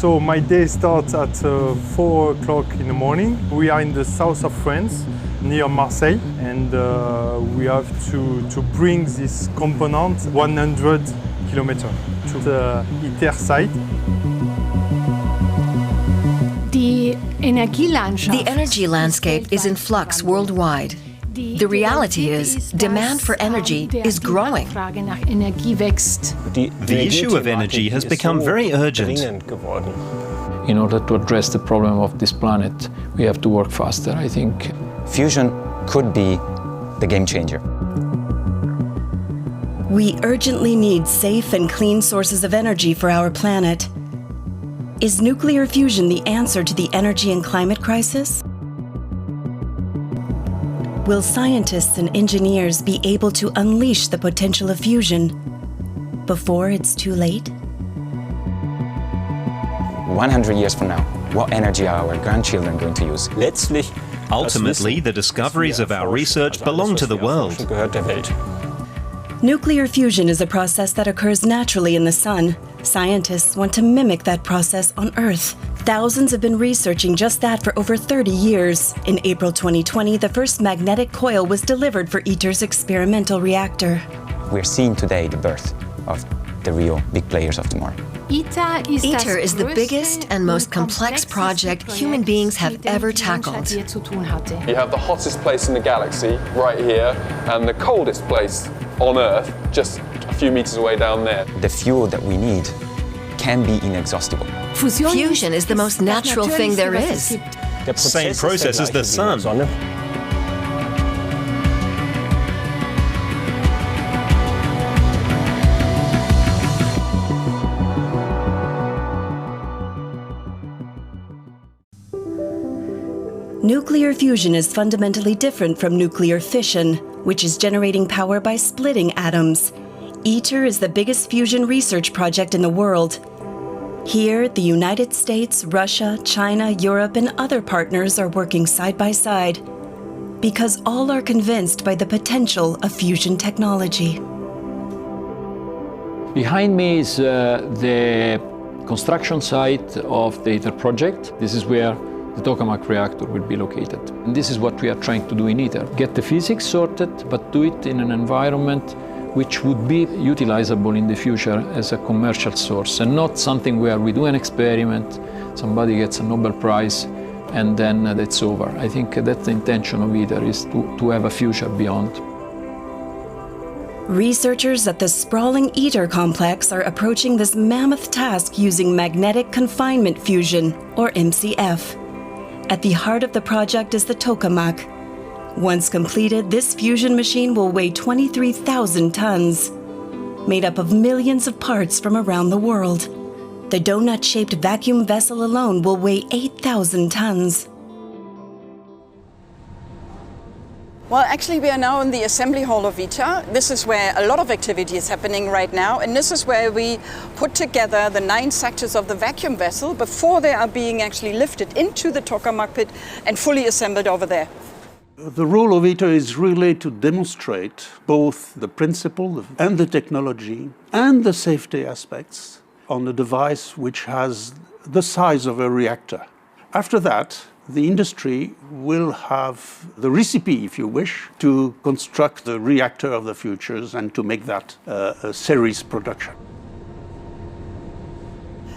So my day starts at 4 o'clock in the morning. We are in the south of France, near Marseille, and we have to bring this component 100 kilometers to the ITER site. The energy landscape is in flux worldwide. The reality is, demand for energy is growing. The issue of energy has become very urgent. In order to address the problem of this planet, we have to work faster, I think. Fusion could be the game changer. We urgently need safe and clean sources of energy for our planet. Is nuclear fusion the answer to the energy and climate crisis? Will scientists and engineers be able to unleash the potential of fusion before it's too late? 100 years from now, what energy are our grandchildren going to use? Ultimately, the discoveries of our research belong to the world. Nuclear fusion is a process that occurs naturally in the sun. Scientists want to mimic that process on Earth. Thousands have been researching just that for over 30 years. In April 2020, the first magnetic coil was delivered for ITER's experimental reactor. We're seeing today the birth of the real big players of tomorrow. ITER is the biggest and most complex project human beings have ever tackled. You have the hottest place in the galaxy right here and the coldest place on Earth just a few meters away down there. The fuel that we need can be inexhaustible. Fusion is the most natural thing there is. Same process as the sun. Nuclear fusion is fundamentally different from nuclear fission, which is generating power by splitting atoms. ITER is the biggest fusion research project in the world. Here, the United States, Russia, China, Europe, and other partners are working side by side because all are convinced by the potential of fusion technology. Behind me is the construction site of the ITER project. This is where the tokamak reactor will be located. And this is what we are trying to do in ITER. Get the physics sorted, but do it in an environment which would be utilizable in the future as a commercial source, and not something where we do an experiment, somebody gets a Nobel Prize, and then that's over. I think that's the intention of ITER, is to have a future beyond. Researchers at the sprawling ITER complex are approaching this mammoth task using magnetic confinement fusion, or MCF. At the heart of the project is the tokamak. Once completed, this fusion machine will weigh 23,000 tons, made up of millions of parts from around the world. The donut-shaped vacuum vessel alone will weigh 8,000 tons. Well, actually, we are now in the assembly hall of ITER. This is where a lot of activity is happening right now, and this is where we put together the 9 sectors of the vacuum vessel before they are being actually lifted into the tokamak pit and fully assembled over there. The role of ITER is really to demonstrate both the principle and the technology and the safety aspects on a device which has the size of a reactor. After that, the industry will have the recipe, if you wish, to construct the reactor of the futures and to make that a series production.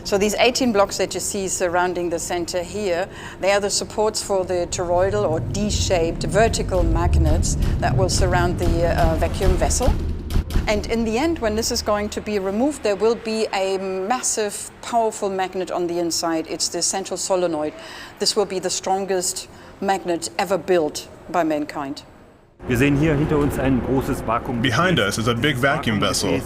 So these 18 blocks that you see surrounding the center here, they are the supports for the toroidal or D-shaped vertical magnets that will surround the vacuum vessel. And in the end, when this is going to be removed, there will be a massive, powerful magnet on the inside. It's the central solenoid. This will be the strongest magnet ever built by mankind. Behind us is a big vacuum vessel.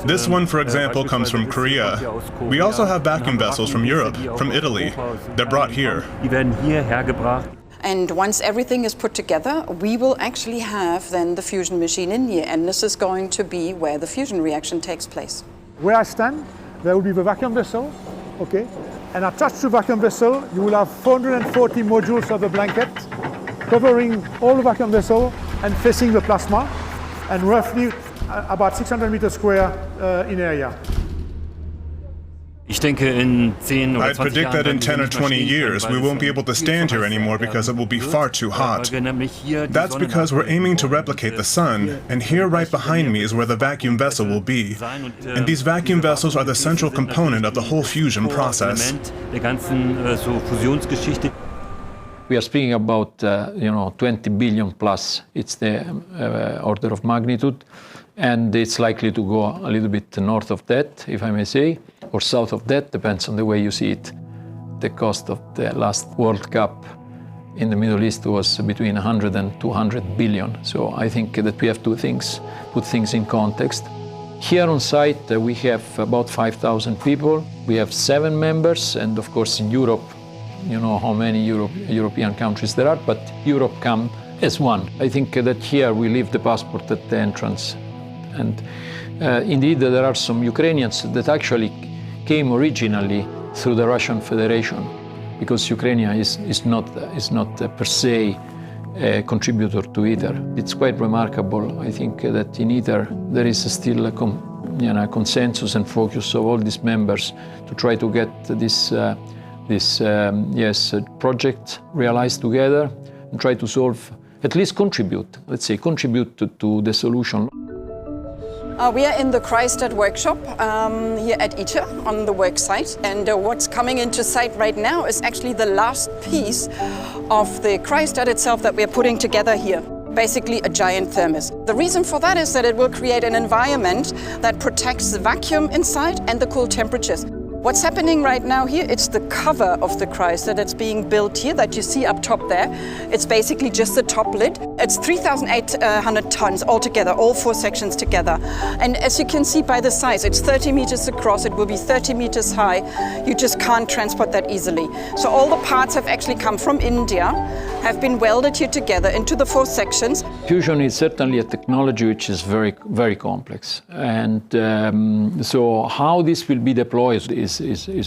This one, for example, comes from Korea. We also have vacuum vessels from Europe, from Italy. They're brought here. And once everything is put together, we will actually have then the fusion machine in here, and this is going to be where the fusion reaction takes place. Where I stand, there will be the vacuum vessel, okay? And attached to the vacuum vessel, you will have 440 modules of the blanket covering all the vacuum vessel and facing the plasma, and roughly about 600 meters square in area. I'd predict that in 10 or 20 years, we won't be able to stand here anymore because it will be far too hot. That's because we're aiming to replicate the sun, and here right behind me is where the vacuum vessel will be. And these vacuum vessels are the central component of the whole fusion process. We are speaking about 20 billion plus. It's the order of magnitude, and it's likely to go a little bit north of that, if I may say, or south of that, depends on the way you see it. The cost of the last World Cup in the Middle East was between 100 and 200 billion. So I think that we have put things in context. Here on site, we have about 5,000 people. We have 7 members, and of course in Europe, you know how many European countries there are, but Europe come as one. I think that here we leave the passport at the entrance. And indeed, there are some Ukrainians that actually came originally through the Russian Federation, because Ukraine is not per se a contributor to ITER. It's quite remarkable. I think that in ITER there is still a consensus and focus of all these members to try to get this project realized together and try to solve, at least contribute to the solution. We are in the Cryostat workshop here at ITER on the work site, and what's coming into sight right now is actually the last piece of the cryostat itself that we are putting together here. Basically a giant thermos. The reason for that is that it will create an environment that protects the vacuum inside and the cool temperatures. What's happening right now here, it's the cover of the cryostat that's being built here that you see up top there. It's basically just the top lid. It's 3,800 tons altogether, all 4 sections together. And as you can see by the size, it's 30 meters across, it will be 30 meters high. You just can't transport that easily. So all the parts have actually come from India, have been welded here together into the 4 sections. Fusion is certainly a technology which is very, very complex. And so how this will be deployed is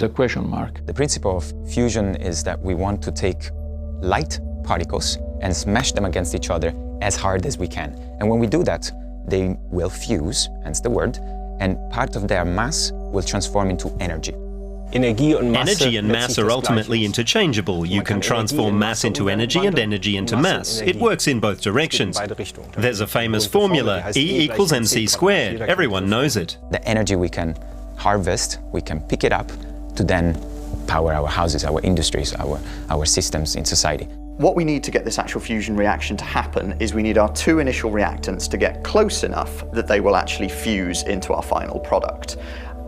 a question mark. The principle of fusion is that we want to take light particles and smash them against each other as hard as we can. And when we do that, they will fuse, hence the word, and part of their mass will transform into energy. Energy and mass are ultimately interchangeable. You can transform mass into energy and energy into mass. It works in both directions. There's a famous formula, E equals mc squared. Everyone knows it. The energy we can harvest, we can pick it up to then power our houses, our industries, our systems in society. What we need to get this actual fusion reaction to happen is we need our 2 initial reactants to get close enough that they will actually fuse into our final product.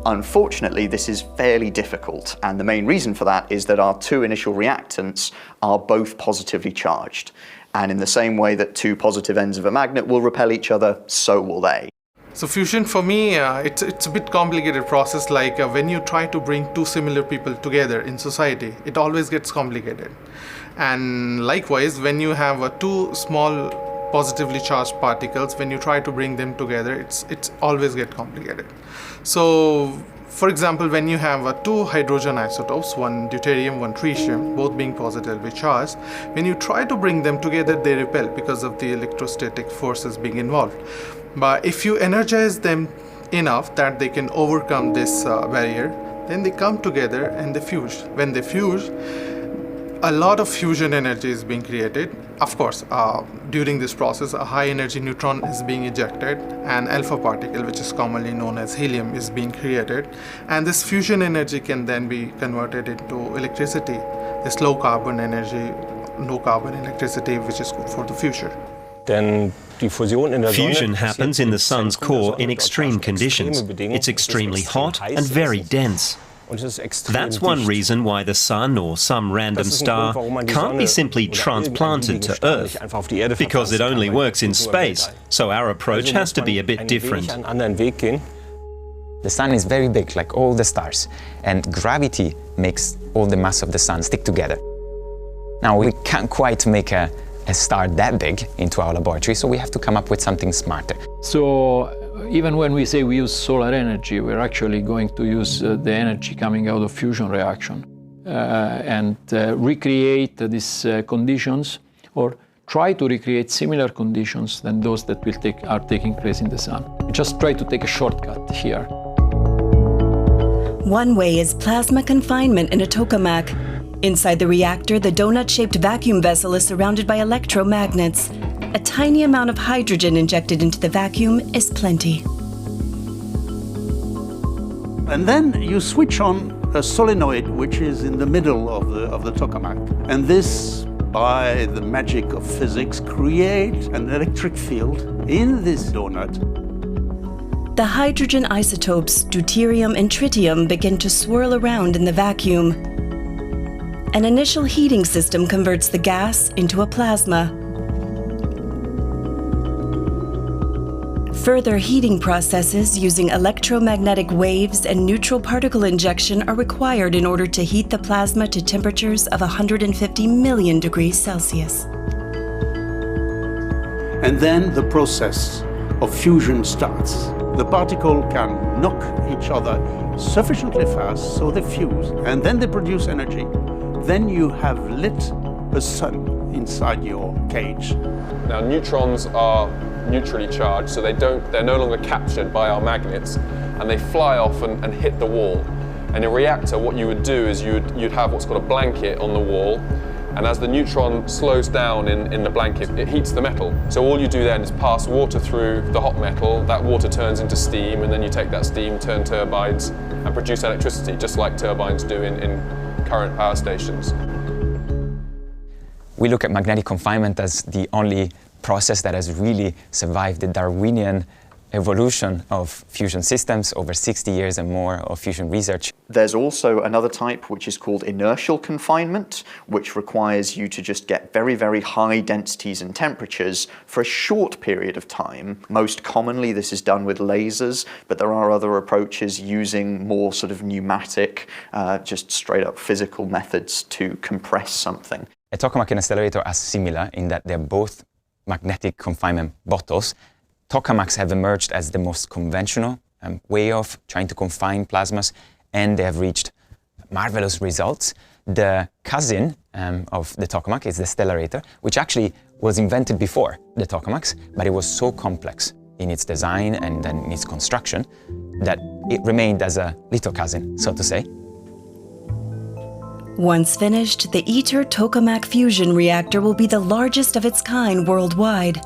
Unfortunately, this is fairly difficult, and the main reason for that is that our 2 initial reactants are both positively charged. And in the same way that 2 positive ends of a magnet will repel each other, so will they. So fusion for me, it's a bit complicated process. Like when you try to bring 2 similar people together in society, it always gets complicated. And likewise, when you have 2 small positively charged particles, when you try to bring them together, it's always get complicated. So for example, when you have 2 hydrogen isotopes, one deuterium, one tritium, both being positively charged, when you try to bring them together, they repel because of the electrostatic forces being involved. But if you energize them enough that they can overcome this barrier, then they come together and they fuse. When they fuse, a lot of fusion energy is being created. Of course, during this process, a high energy neutron is being ejected, and alpha particle, which is commonly known as helium, is being created. And this fusion energy can then be converted into electricity, this low carbon energy, no carbon electricity, which is good for the future. Fusion happens in the sun's core in extreme conditions. It's extremely hot and very dense. That's one reason why the sun or some random star can't be simply transplanted to Earth, because it only works in space, so our approach has to be a bit different. The sun is very big, like all the stars, and gravity makes all the mass of the sun stick together. Now, we can't quite make a star that big into our laboratory, so we have to come up with something smarter. So even when we say we use solar energy, we're actually going to use the energy coming out of fusion reaction and recreate these conditions, or try to recreate similar conditions than those that are taking place in the sun. We just try to take a shortcut here. One way is plasma confinement in a tokamak. Inside the reactor, the donut-shaped vacuum vessel is surrounded by electromagnets. A tiny amount of hydrogen injected into the vacuum is plenty. And then you switch on a solenoid which is in the middle of the tokamak. And this, by the magic of physics, creates an electric field in this donut. The hydrogen isotopes, deuterium and tritium, begin to swirl around in the vacuum. An initial heating system converts the gas into a plasma. Further heating processes using electromagnetic waves and neutral particle injection are required in order to heat the plasma to temperatures of 150 million degrees Celsius. And then the process of fusion starts. The particle can knock each other sufficiently fast so they fuse, and then they produce energy. Then you have lit a sun inside your cage. Now neutrons are neutrally charged, so they're no longer captured by our magnets, and they fly off and hit the wall. In a reactor, what you would do is you'd have what's called a blanket on the wall, and as the neutron slows down in the blanket, it heats the metal. So all you do then is pass water through the hot metal, that water turns into steam, and then you take that steam, turn turbines, and produce electricity, just like turbines do in current power stations. We look at magnetic confinement as the only process that has really survived the Darwinian evolution of fusion systems over 60 years and more of fusion research. There's also another type which is called inertial confinement, which requires you to just get very, very high densities and temperatures for a short period of time. Most commonly this is done with lasers, but there are other approaches using more sort of pneumatic, just straight up physical methods to compress something. A tokamak and a stellarator are similar in that they're both magnetic confinement bottles. Tokamaks have emerged as the most conventional way of trying to confine plasmas, and they have reached marvelous results. The cousin of the tokamak is the stellarator, which actually was invented before the tokamaks, but it was so complex in its design and then in its construction that it remained as a little cousin, so to say. Once finished, the ITER tokamak fusion reactor will be the largest of its kind worldwide.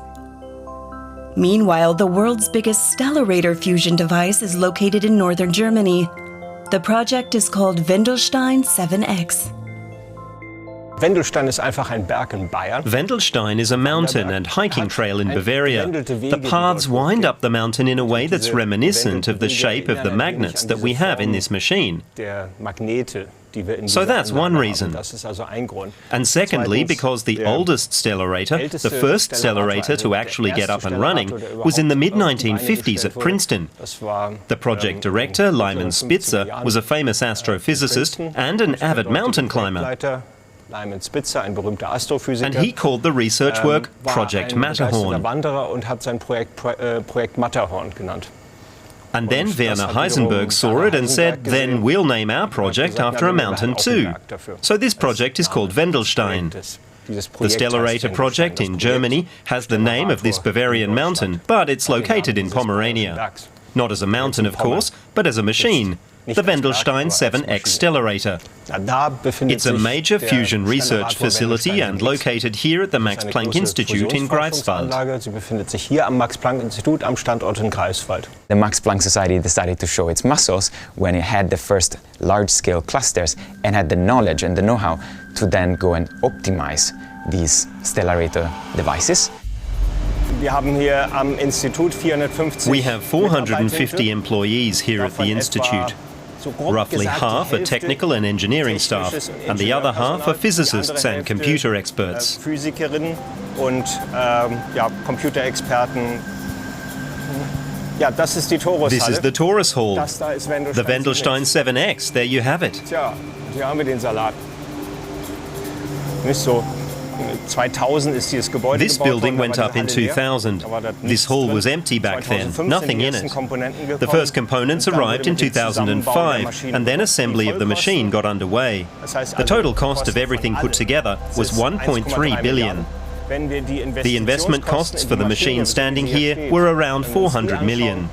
Meanwhile, the world's biggest stellarator fusion device is located in northern Germany. The project is called Wendelstein 7X. Wendelstein is einfach ein Berg in Bayern. Wendelstein is a mountain and hiking trail in Bavaria. The paths wind up the mountain in a way that's reminiscent of the shape of the magnets that we have in this machine. So that's one reason. And secondly, because the oldest stellarator, the first stellarator to actually get up and running, was in the mid-1950s at Princeton. The project director, Lyman Spitzer, was a famous astrophysicist and an avid mountain climber. And he called the research work Project Matterhorn. And then Werner Heisenberg saw it and said, then we'll name our project after a mountain too. So this project is called Wendelstein. The Stellarator project in Germany has the name of this Bavarian mountain, but it's located in Pomerania. Not as a mountain, of course, but as a machine. The Wendelstein 7X Stellarator. It's a major fusion research facility and located here at the Max Planck Institute in Greifswald. The Max Planck Society decided to show its muscles when it had the first large-scale clusters and had the knowledge and the know-how to then go and optimize these Stellarator devices. We have 450 employees here at the Institute. Roughly half are technical and engineering staff, and the other half are physicists and computer experts. This is the Torus Hall. The Wendelstein 7X, there you have it. This building went up in 2000. This hall was empty back then, nothing in it. The first components arrived in 2005, and then assembly of the machine got underway. The total cost of everything put together was 1.3 billion. The investment costs for the machine standing here were around 400 million.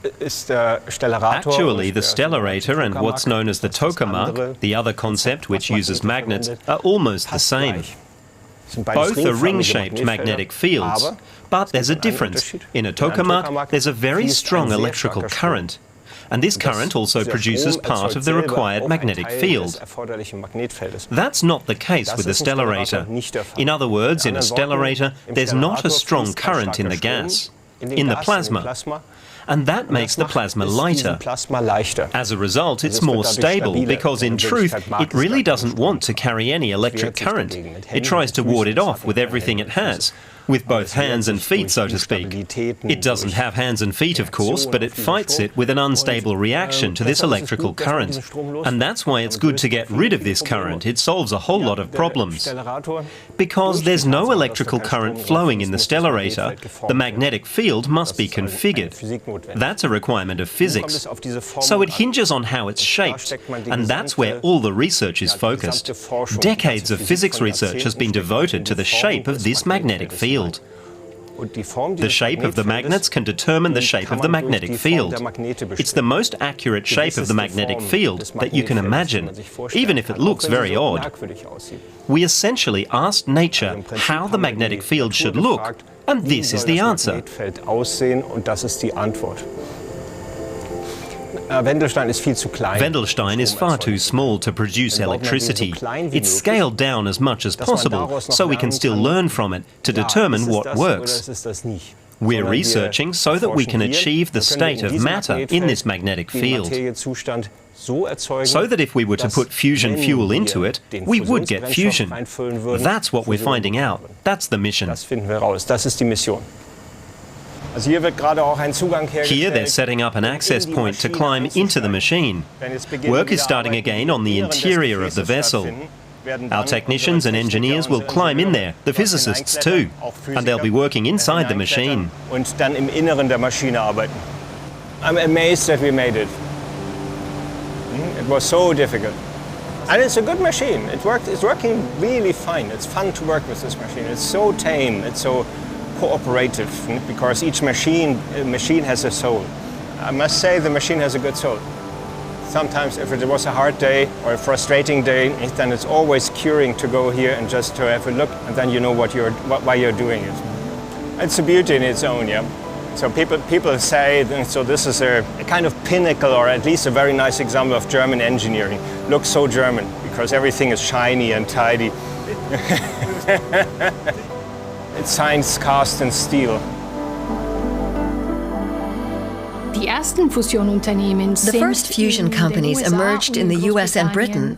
Actually, the stellarator and what's known as the tokamak, the other concept which uses magnets, are almost the same. Both are ring-shaped magnetic fields, but there's a difference. In a tokamak, there's a very strong electrical current, and this current also produces part of the required magnetic field. That's not the case with the stellarator. In other words, in a stellarator, there's not a strong current in the gas, in the plasma, and that makes the plasma lighter. As a result, it's more stable because, in truth, it really doesn't want to carry any electric current. It tries to ward it off with everything it has, with both hands and feet, so to speak. It doesn't have hands and feet, of course, but it fights it with an unstable reaction to this electrical current. And that's why it's good to get rid of this current. It solves a whole lot of problems. Because there's no electrical current flowing in the stellarator, the magnetic field must be configured. That's a requirement of physics. So it hinges on how it's shaped, and that's where all the research is focused. Decades of physics research has been devoted to the shape of this magnetic field. The shape of the magnets can determine the shape of the magnetic field. It's the most accurate shape of the magnetic field that you can imagine, even if it looks very odd. We essentially asked nature how the magnetic field should look, and this is the answer. Wendelstein is far too small to produce electricity. It's scaled down as much as possible so we can still learn from it to determine what works. We're researching so that we can achieve the state of matter in this magnetic field. So that if we were to put fusion fuel into it, we would get fusion. That's what we're finding out. That's the mission. Here they're setting up an access point to climb into the machine. Work is starting again on the interior of the vessel. Our technicians and engineers will climb in there, the physicists too, and they'll be working inside the machine. I'm amazed that we made it. It was so difficult. And it's a good machine. It's working really fine. It's fun to work with this machine. It's so tame. It's so cooperative, because each machine has a soul. I must say the machine has a good soul. Sometimes if it was a hard day or a frustrating day, then it's always curing to go here and just to have a look, and then you know why you're doing it. It's a beauty in its own, yeah. So people say, so this is a kind of pinnacle, or at least a very nice example of German engineering. Looks so German, because everything is shiny and tidy. It's science cast in steel. The first fusion companies emerged in the US and Britain,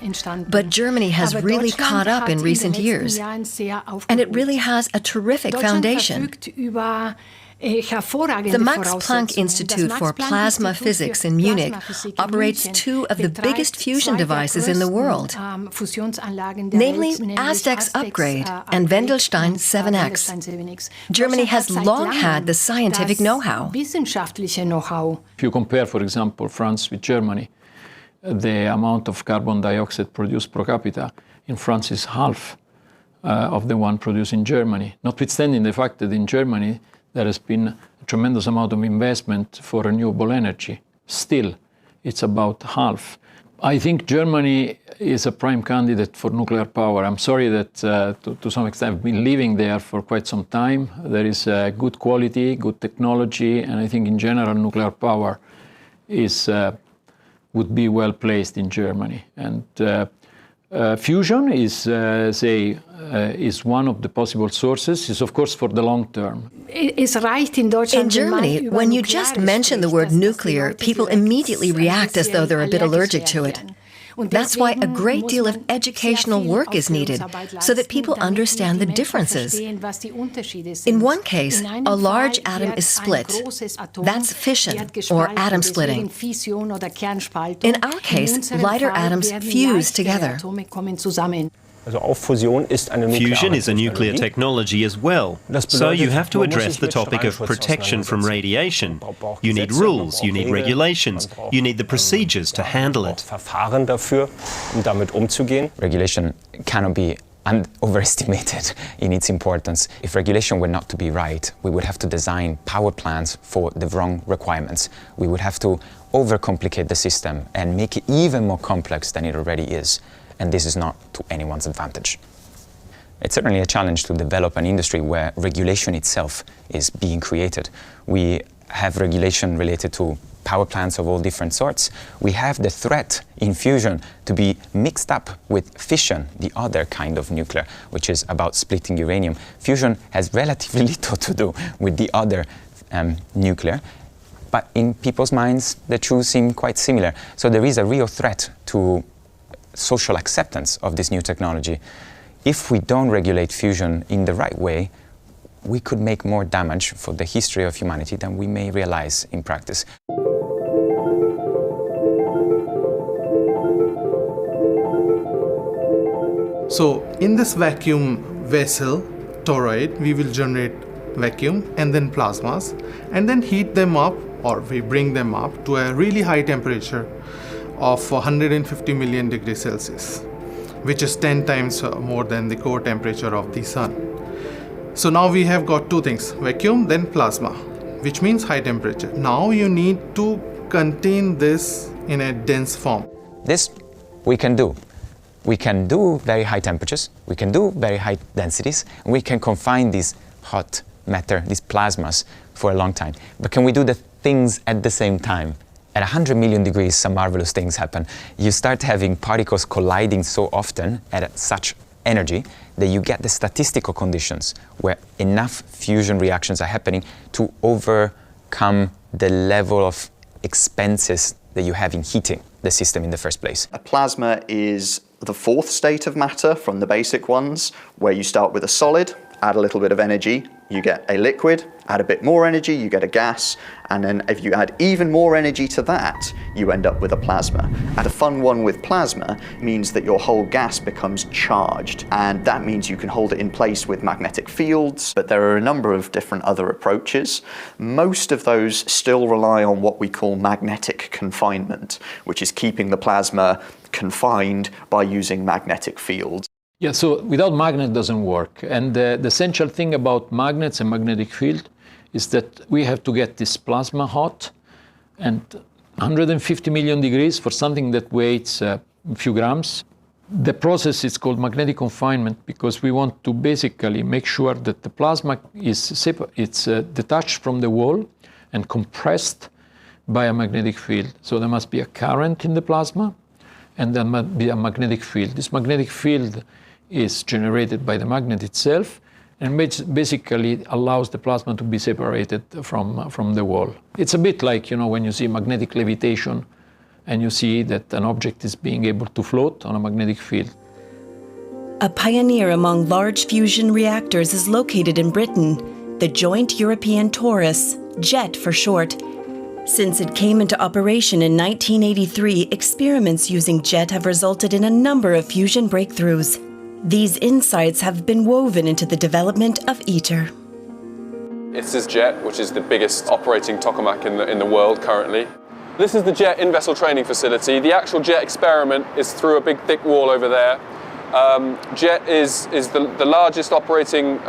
but Germany has really caught up in recent years, and it really has a terrific foundation. The Max Planck Institute for Plasma Physics in Munich operates two of the biggest fusion devices in the world, namely Aztec's Upgrade and Wendelstein 7X. Germany has long had the scientific know-how. If you compare, for example, France with Germany, the amount of carbon dioxide produced per capita in France is half of the one produced in Germany, notwithstanding the fact that in Germany there has been a tremendous amount of investment for renewable energy. Still, it's about half. I think Germany is a prime candidate for nuclear power. I'm sorry that to some extent I've been living there for quite some time. There is good quality, good technology, and I think in general nuclear power would be well placed in Germany. And fusion is one of the possible sources, is of course for the long term. In Germany, when you just mention the word nuclear, people immediately react as though they're a bit allergic to it. That's why a great deal of educational work is needed, so that people understand the differences. In one case, a large atom is split. That's fission, or atom splitting. In our case, lighter atoms fuse together. Fusion is a nuclear technology as well, so you have to address the topic of protection from radiation. You need rules, you need regulations, you need the procedures to handle it. Regulation cannot be overestimated in its importance. If regulation were not to be right, we would have to design power plants for the wrong requirements. We would have to overcomplicate the system and make it even more complex than it already is. And this is not to anyone's advantage. It's certainly a challenge to develop an industry where regulation itself is being created. We have regulation related to power plants of all different sorts. We have the threat in fusion to be mixed up with fission, the other kind of nuclear, which is about splitting uranium. Fusion has relatively little to do with the other nuclear, but in people's minds, the two seem quite similar. So there is a real threat to social acceptance of this new technology. If we don't regulate fusion in the right way, we could make more damage for the history of humanity than we may realize in practice. So in this vacuum vessel, toroid, we will generate vacuum and then plasmas, and then heat them up, or we bring them up to a really high temperature of 150 million degrees Celsius, which is 10 times more than the core temperature of the sun. So now we have got two things, vacuum, then plasma, which means high temperature. Now you need to contain this in a dense form. This we can do. We can do very high temperatures, we can do very high densities, and we can confine these hot matter, these plasmas, for a long time. But can we do the things at the same time? At 100 million degrees, some marvelous things happen. You start having particles colliding so often at such energy that you get the statistical conditions where enough fusion reactions are happening to overcome the level of expenses that you have in heating the system in the first place. A plasma is the fourth state of matter from the basic ones, where you start with a solid, add a little bit of energy, you get a liquid, add a bit more energy, you get a gas, and then if you add even more energy to that, you end up with a plasma. And a fun one with plasma means that your whole gas becomes charged, and that means you can hold it in place with magnetic fields, but there are a number of different other approaches. Most of those still rely on what we call magnetic confinement, which is keeping the plasma confined by using magnetic fields. Yeah, so without magnet doesn't work. And the essential thing about magnets and magnetic field is that we have to get this plasma hot, and 150 million degrees for something that weighs a few grams. The process is called magnetic confinement because we want to basically make sure that the plasma is detached from the wall and compressed by a magnetic field. So there must be a current in the plasma, and there must be a magnetic field. This magnetic field is generated by the magnet itself and basically allows the plasma to be separated from the wall. It's a bit like, when you see magnetic levitation and you see that an object is being able to float on a magnetic field. A pioneer among large fusion reactors is located in Britain, the Joint European Torus, JET for short. Since it came into operation in 1983, experiments using JET have resulted in a number of fusion breakthroughs. These insights have been woven into the development of ITER. It's this JET, which is the biggest operating tokamak in the world currently. This is the JET in-vessel training facility. The actual JET experiment is through a big thick wall over there. JET is the largest operating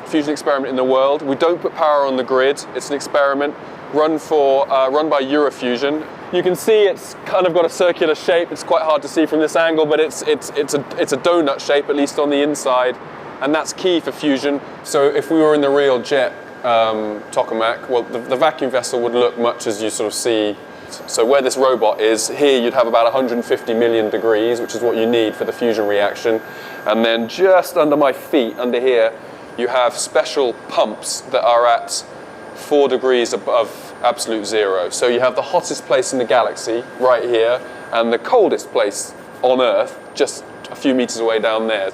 fusion experiment in the world. We don't put power on the grid. It's an experiment run by Eurofusion. You can see it's kind of got a circular shape. It's quite hard to see from this angle, but it's a donut shape, at least on the inside, and that's key for fusion. So if we were in the real JET tokamak, well, the vacuum vessel would look much as you sort of see. So where this robot is, here you'd have about 150 million degrees, which is what you need for the fusion reaction. And then just under my feet, under here, you have special pumps that are at 4 degrees above absolute zero. So you have the hottest place in the galaxy right here, and the coldest place on Earth just a few meters away down there.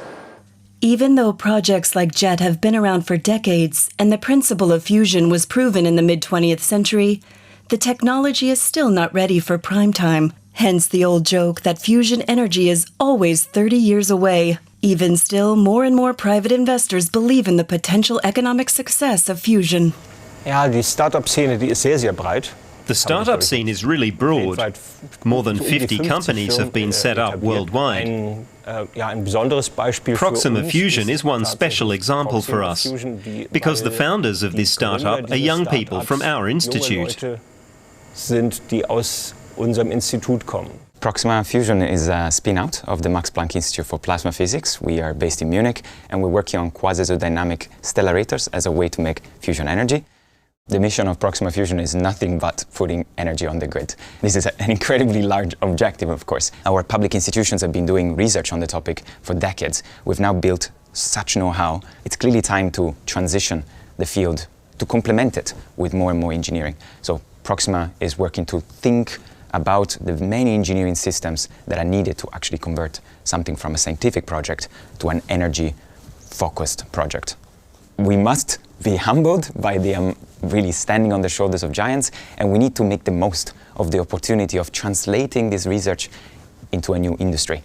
Even though projects like JET have been around for decades and the principle of fusion was proven in the mid-20th century, the technology is still not ready for prime time. Hence the old joke that fusion energy is always 30 years away. Even still, more and more private investors believe in the potential economic success of fusion. Ja, die Startup-Szene, die ist sehr, sehr breit. The startup scene is really broad. More than 50 companies have been set up worldwide. Proxima Fusion is one special example for us, because the founders of this startup are young people from our institute. Proxima Fusion is a spin-out of the Max Planck Institute for Plasma Physics. We are based in Munich, and we're working on quasi-isodynamic stellarators as a way to make fusion energy. The mission of Proxima Fusion is nothing but putting energy on the grid. This is an incredibly large objective, of course. Our public institutions have been doing research on the topic for decades. We've now built such know-how. It's clearly time to transition the field, to complement it with more and more engineering. So Proxima is working to think about the many engineering systems that are needed to actually convert something from a scientific project to an energy-focused project. We must be humbled by the really standing on the shoulders of giants, and we need to make the most of the opportunity of translating this research into a new industry.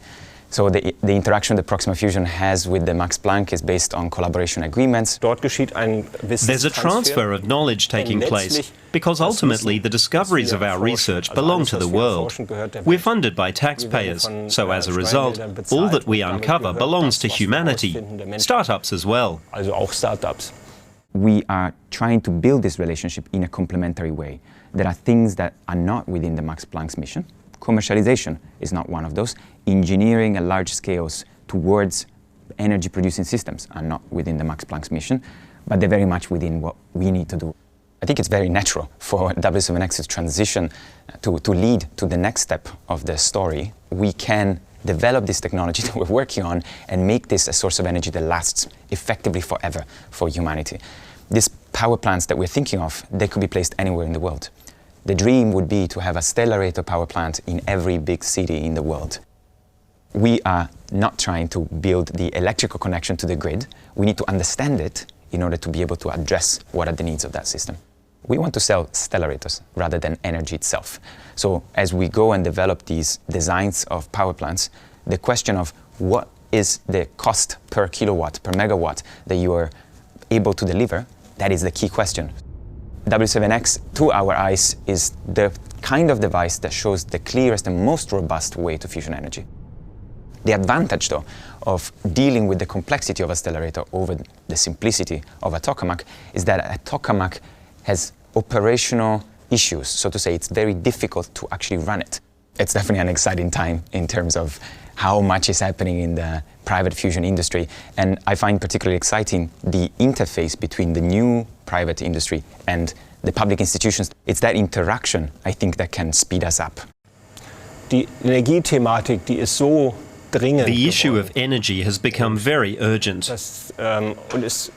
So the interaction that Proxima Fusion has with the Max Planck is based on collaboration agreements. There's a transfer of knowledge taking place, because ultimately the discoveries of our research belong to the world. We're funded by taxpayers, so as a result, all that we uncover belongs to humanity, startups as well. We are trying to build this relationship in a complementary way. There are things that are not within the Max Planck's mission. Commercialization is not one of those. Engineering at large scales towards energy-producing systems are not within the Max Planck's mission, but they're very much within what we need to do. I think it's very natural for W7X's transition to lead to the next step of the story. We can develop this technology that we're working on and make this a source of energy that lasts effectively forever for humanity. These power plants that we're thinking of, they could be placed anywhere in the world. The dream would be to have a stellarator power plant in every big city in the world. We are not trying to build the electrical connection to the grid. We need to understand it in order to be able to address what are the needs of that system. We want to sell stellarators rather than energy itself. So as we go and develop these designs of power plants, the question of what is the cost per kilowatt, per megawatt that you are able to deliver, that is the key question. W7X, to our eyes, is the kind of device that shows the clearest and most robust way to fusion energy. The advantage, though, of dealing with the complexity of a stellarator over the simplicity of a tokamak is that a tokamak has operational issues. So to say, it's very difficult to actually run it. It's definitely an exciting time in terms of how much is happening in the private fusion industry. And I find particularly exciting the interface between the new private industry and the public institutions. It's that interaction, I think, that can speed us up. The issue of energy has become very urgent, and it's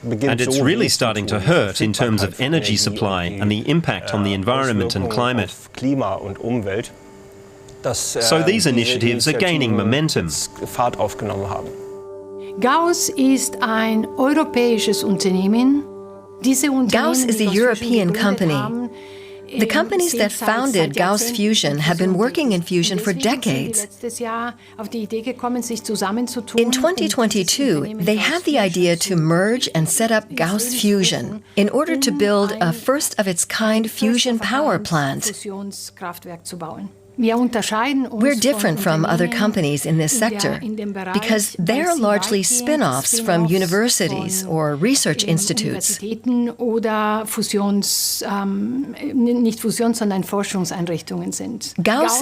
really starting to hurt in terms of energy supply and the impact on the environment and climate. So these initiatives are gaining momentum. Gauss ist ein europäisches Unternehmen. Gauss is a European company. The companies that founded Gauss Fusion have been working in fusion for decades. In 2022, they had the idea to merge and set up Gauss Fusion in order to build a first-of-its-kind fusion power plant. We're different from other companies in this sector because they're largely spin-offs from universities or research institutes. Gauss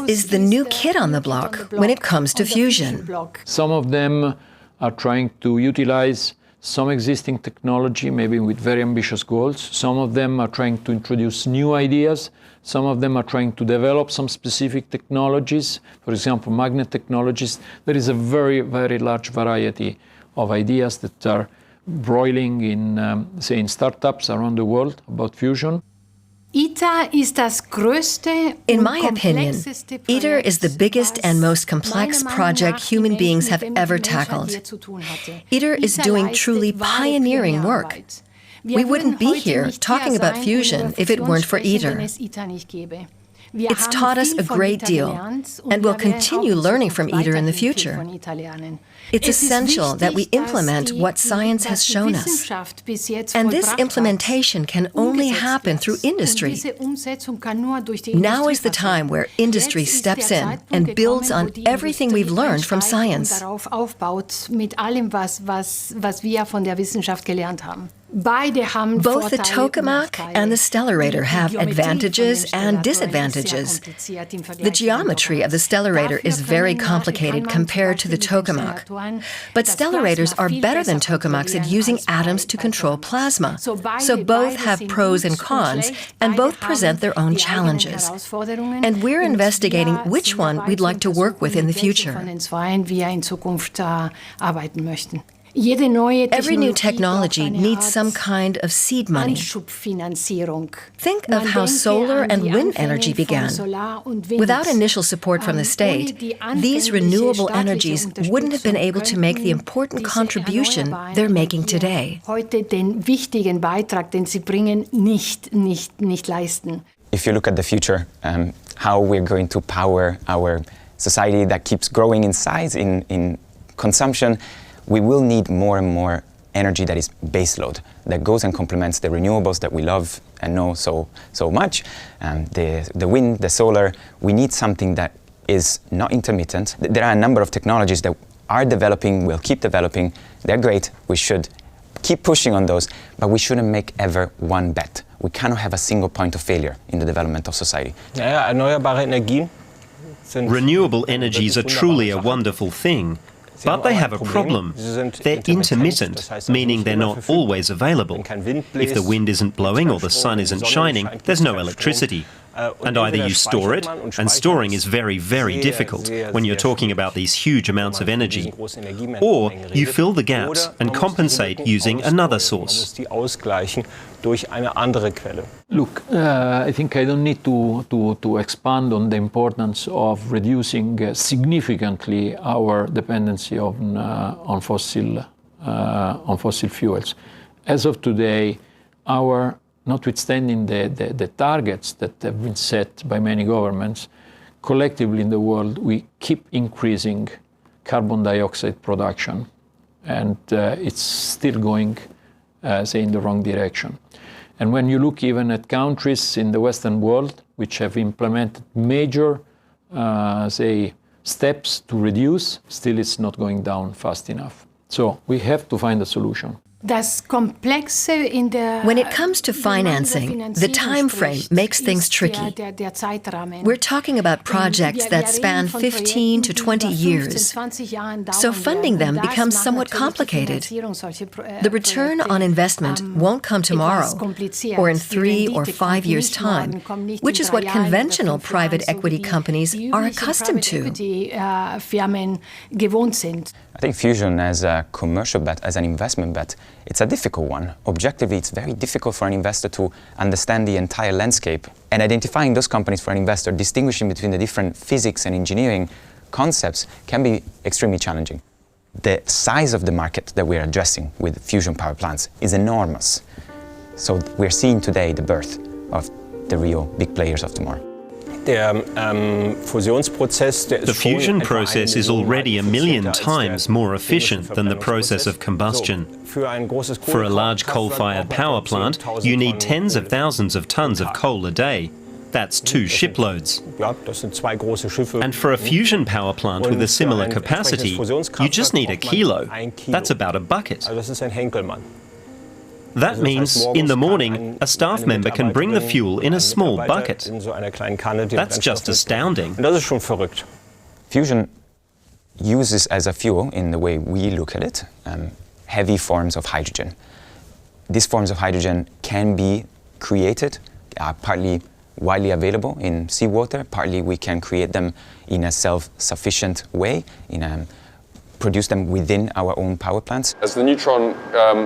is the new kid on the block when it comes to fusion. Some of them are trying to utilize some existing technology, maybe with very ambitious goals. Some of them are trying to introduce new ideas. Some of them are trying to develop some specific technologies, for example, magnet technologies. There is a very, very large variety of ideas that are broiling in, say, in startups around the world about fusion. In my opinion, ITER is the biggest and most complex project human beings have ever tackled. ITER is doing truly pioneering work. We wouldn't be here talking about fusion if it weren't for ITER. It's taught us a great deal, and we'll continue learning from ITER in the future. It's essential that we implement what science has shown us. And this implementation can only happen through industry. Now is the time where industry steps in and builds on everything we've learned from science. Both the tokamak and the stellarator have advantages and disadvantages. The geometry of the stellarator is very complicated compared to the tokamak. But stellarators are better than tokamaks at using atoms to control plasma. So both have pros and cons, and both present their own challenges. And we're investigating which one we'd like to work with in the future. Every new technology needs some kind of seed money. Think of how solar and wind energy began. Without initial support from the state, these renewable energies wouldn't have been able to make the important contribution they're making today. If you look at the future, how we're going to power our society that keeps growing in size, in consumption, we will need more and more energy that is baseload, that goes and complements the renewables that we love and know so much. The wind, the solar, we need something that is not intermittent. There are a number of technologies that are developing, will keep developing. They're great. We should keep pushing on those, but we shouldn't make ever one bet. We cannot have a single point of failure in the development of society. Renewable energies are truly a wonderful thing. But they have a problem. They're intermittent, meaning they're not always available. If the wind isn't blowing or the sun isn't shining, there's no electricity. And either you store it, and storing is very, very difficult when you're talking about these huge amounts of energy, or you fill the gaps and compensate using another source. Look, I think I don't need to expand on the importance of reducing significantly our dependency on fossil fuels. As of today, notwithstanding the targets that have been set by many governments, collectively in the world, we keep increasing carbon dioxide production, and it's still going, in the wrong direction. And when you look even at countries in the Western world which have implemented major, steps to reduce, still it's not going down fast enough. So we have to find a solution. When it comes to financing, the time frame makes things tricky. We're talking about projects that span 15 to 20 years, so funding them becomes somewhat complicated. The return on investment won't come tomorrow, or in 3 or 5 years' time, which is what conventional private equity companies are accustomed to. I think fusion as a commercial bet, as an investment bet, it's a difficult one. Objectively, it's very difficult for an investor to understand the entire landscape. And identifying those companies for an investor, distinguishing between the different physics and engineering concepts can be extremely challenging. The size of the market that we're addressing with fusion power plants is enormous. So we're seeing today the birth of the real big players of tomorrow. The fusion process is already 1,000,000 times more efficient than the process of combustion. For a large coal-fired power plant, you need tens of thousands of tons of coal a day. That's 2 shiploads. And for a fusion power plant with a similar capacity, you just need a kilo. That's about a bucket. That means, in the morning, a staff member can bring the fuel in a small bucket. That's just astounding. Fusion uses as a fuel, in the way we look at it, heavy forms of hydrogen. These forms of hydrogen can be created, partly widely available in seawater, partly we can create them in a self-sufficient way, produce them within our own power plants. As the neutron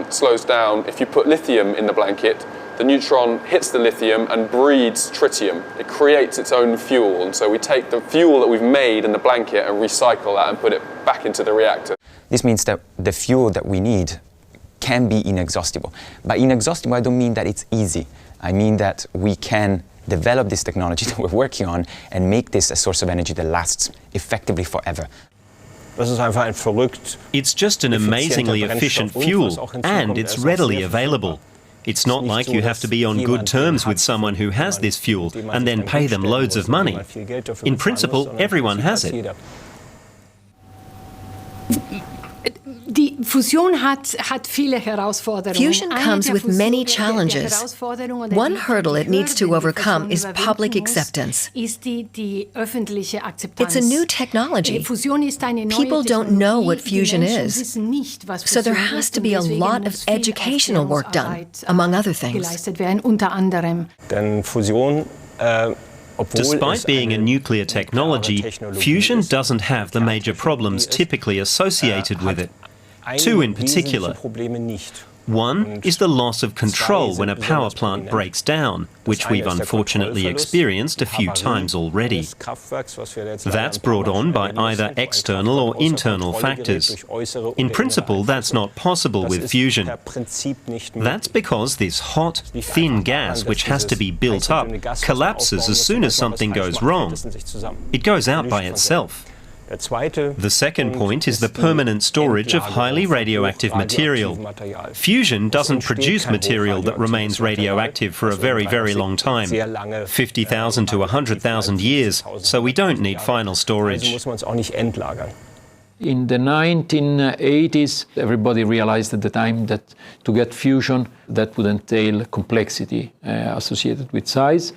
slows down, if you put lithium in the blanket, the neutron hits the lithium and breeds tritium. It creates its own fuel, and so we take the fuel that we've made in the blanket and recycle that and put it back into the reactor. This means that the fuel that we need can be inexhaustible. By inexhaustible, I don't mean that it's easy. I mean that we can develop this technology that we're working on and make this a source of energy that lasts effectively forever. It's just an amazingly efficient fuel, and it's readily available. It's not like you have to be on good terms with someone who has this fuel and then pay them loads of money. In principle, everyone has it. Fusion comes with many challenges. One hurdle it needs to overcome is public acceptance. It's a new technology. People don't know what fusion is, so there has to be a lot of educational work done, among other things. Despite being a nuclear technology, fusion doesn't have the major problems typically associated with it. Two in particular. One is the loss of control when a power plant breaks down, which we've unfortunately experienced a few times already. That's brought on by either external or internal factors. In principle, that's not possible with fusion. That's because this hot, thin gas, which has to be built up, collapses as soon as something goes wrong. It goes out by itself. The second point is the permanent storage of highly radioactive material. Fusion doesn't produce material that remains radioactive for a very, very long time, 50,000 to 100,000 years, so we don't need final storage. In the 1980s, everybody realized at the time that to get fusion, that would entail complexity associated with size.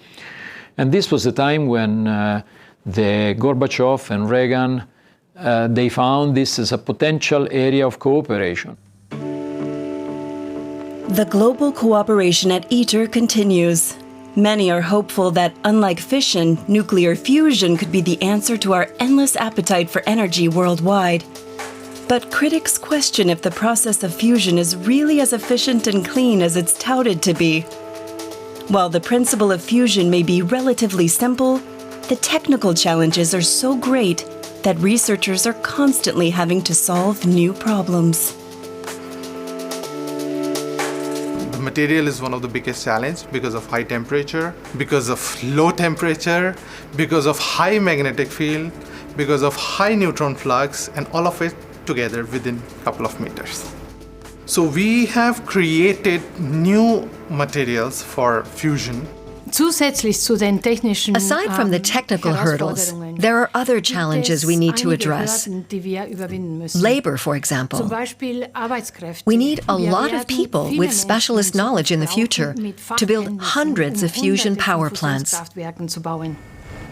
And this was the time when the Gorbachev and Reagan, they found this as a potential area of cooperation. The global cooperation at ITER continues. Many are hopeful that, unlike fission, nuclear fusion could be the answer to our endless appetite for energy worldwide. But critics question if the process of fusion is really as efficient and clean as it's touted to be. While the principle of fusion may be relatively simple, the technical challenges are so great that researchers are constantly having to solve new problems. The material is one of the biggest challenges because of high temperature, because of low temperature, because of high magnetic field, because of high neutron flux, and all of it together within a couple of meters. So we have created new materials for fusion. Aside from the technical hurdles, there are other challenges we need to address. Labor, for example. We need a lot of people with specialist knowledge in the future to build hundreds of fusion power plants.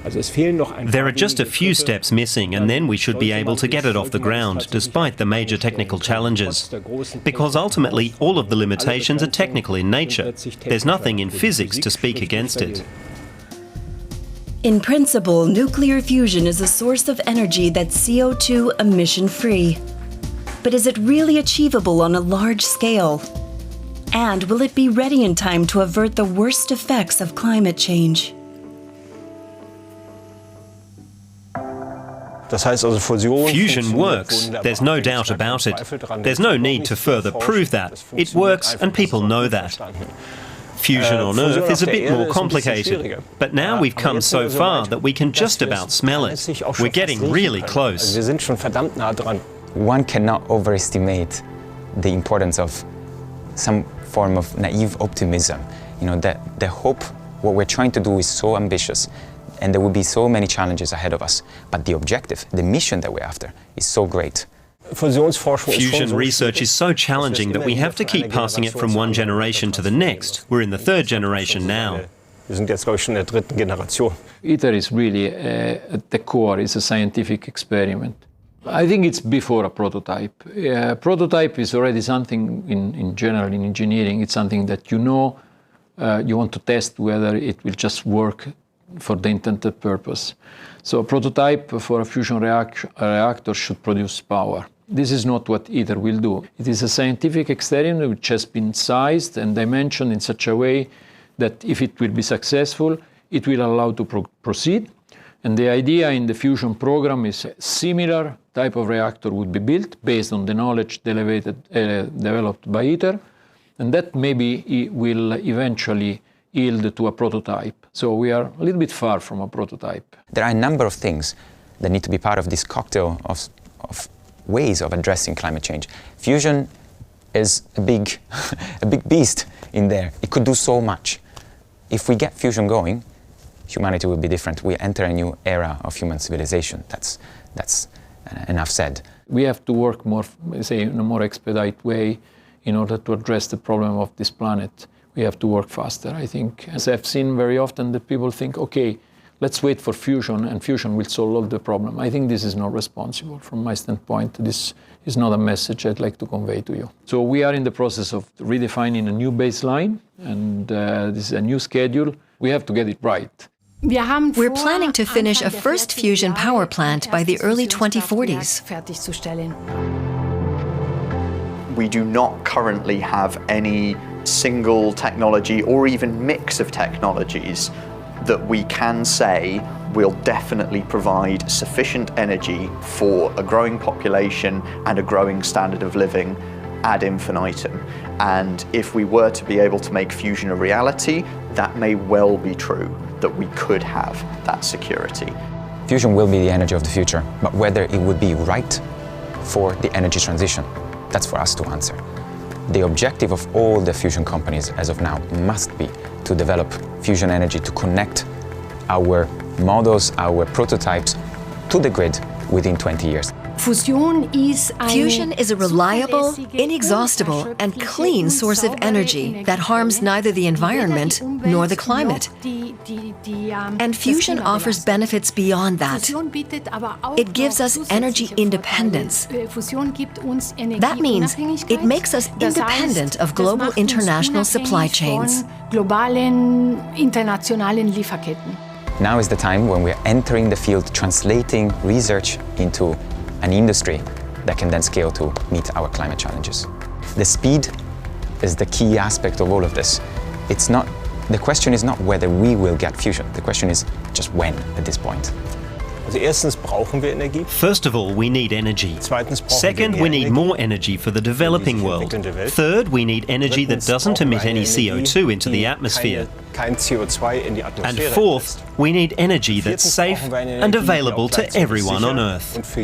There are just a few steps missing, and then we should be able to get it off the ground, despite the major technical challenges. Because ultimately, all of the limitations are technical in nature. There's nothing in physics to speak against it. In principle, nuclear fusion is a source of energy that's CO2 emission-free. But is it really achievable on a large scale? And will it be ready in time to avert the worst effects of climate change? Fusion works, there's no doubt about it. There's no need to further prove that. It works and people know that. Fusion on Earth is a bit more complicated, but now we've come so far that we can just about smell it. We're getting really close. One cannot overestimate the importance of some form of naive optimism. You know, that the hope, what we're trying to do is so ambitious, and there will be so many challenges ahead of us. But the objective, the mission that we're after, is so great. Fusion research is so challenging that we have to keep passing it from one generation to the next. We're in the third generation now. ITER is really, at the core, is a scientific experiment. I think it's before a prototype. Prototype is already something, in general, in engineering, it's something that you know, you want to test whether it will just work for the intended purpose. So a prototype for a fusion reactor should produce power. This is not what ITER will do. It is a scientific experiment which has been sized and dimensioned in such a way that if it will be successful, it will allow to proceed. And the idea in the fusion program is a similar type of reactor would be built based on the knowledge developed by ITER, and that maybe will eventually yield to a prototype. So we are a little bit far from a prototype. There are a number of things that need to be part of this cocktail of ways of addressing climate change. Fusion is a big beast in there. It could do so much. If we get fusion going, humanity will be different. We enter a new era of human civilization. That's enough said. We have to work more, say, in a more expedite way in order to address the problem of this planet. We have to work faster, I think. As I've seen very often that people think, okay, let's wait for fusion and fusion will solve the problem. I think this is not responsible from my standpoint. This is not a message I'd like to convey to you. So we are in the process of redefining a new baseline, and this is a new schedule. We have to get it right. We're planning to finish a first fusion power plant by the early 2040s. We do not currently have any single technology or even mix of technologies that we can say will definitely provide sufficient energy for a growing population and a growing standard of living ad infinitum. And if we were to be able to make fusion a reality, that may well be true, that we could have that security. Fusion will be the energy of the future, but whether it would be right for the energy transition, that's for us to answer. The objective of all the fusion companies as of now must be to develop fusion energy to connect our models, our prototypes to the grid within 20 years. Fusion is a reliable, inexhaustible, and clean source of energy that harms neither the environment nor the climate. And fusion offers benefits beyond that. It gives us energy independence. That means it makes us independent of global international supply chains. Now is the time when we're entering the field, translating research into an industry that can then scale to meet our climate challenges. The speed is the key aspect of all of this. The question is not whether we will get fusion, the question is just when at this point. First of all, we need energy. Second, we need more energy for the developing world. Third, we need energy that doesn't emit any CO2 into the atmosphere. And fourth, we need energy that's safe and available to everyone on Earth.